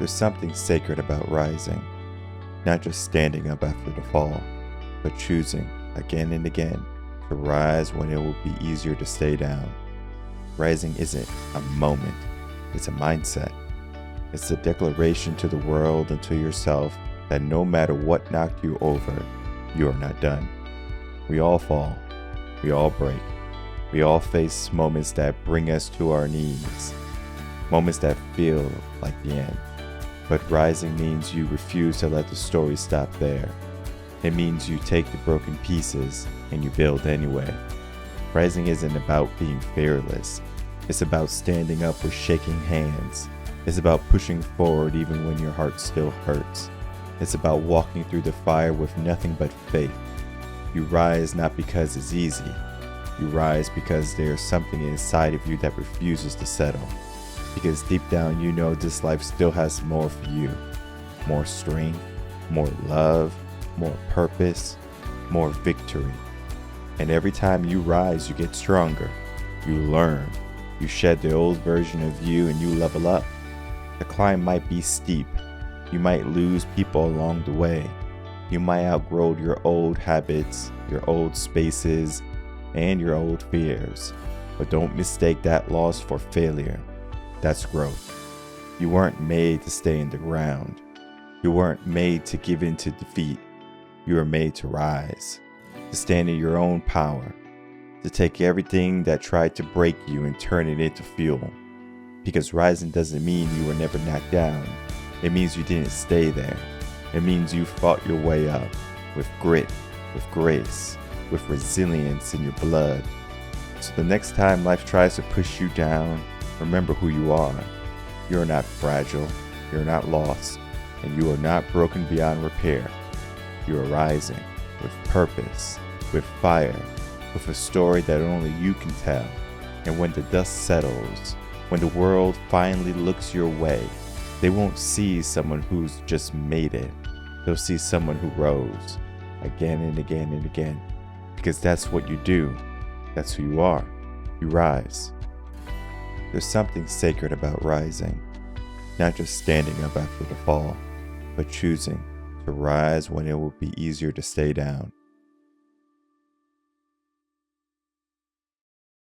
There's something sacred about rising, not just standing up after the fall, but choosing again and again to rise when it will be easier to stay down. Rising isn't a moment, it's a mindset. It's a declaration to the world and to yourself that no matter what knocked you over, you are not done. We all fall, we all break, we all face moments that bring us to our knees, moments that feel like the end. But rising means you refuse to let the story stop there. It means you take the broken pieces and you build anyway. Rising isn't about being fearless. It's about standing up with shaking hands. It's about pushing forward even when your heart still hurts. It's about walking through the fire with nothing but faith. You rise not because it's easy. You rise because there's something inside of you that refuses to settle. Because deep down you know this life still has more for you. More strength, more love, more purpose, more victory. And every time you rise, you get stronger. You learn. You shed the old version of you and you level up. The climb might be steep. You might lose people along the way. You might outgrow your old habits, your old spaces, and your old fears. But don't mistake that loss for failure. That's growth. You weren't made to stay in the ground. You weren't made to give in to defeat. You were made to rise, to stand in your own power, to take everything that tried to break you and turn it into fuel. Because rising doesn't mean you were never knocked down. It means you didn't stay there. It means you fought your way up with grit, with grace, with resilience in your blood. So the next time life tries to push you down, remember who you are. You are not fragile, you are not lost, and you are not broken beyond repair. You are rising with purpose, with fire, with a story that only you can tell. And when the dust settles, when the world finally looks your way, they won't see someone who's just made it. They'll see someone who rose again and again and again. Because that's what you do. That's who you are. You rise. There's something sacred about rising, not just standing up after the fall, but choosing to rise when it will be easier to stay down.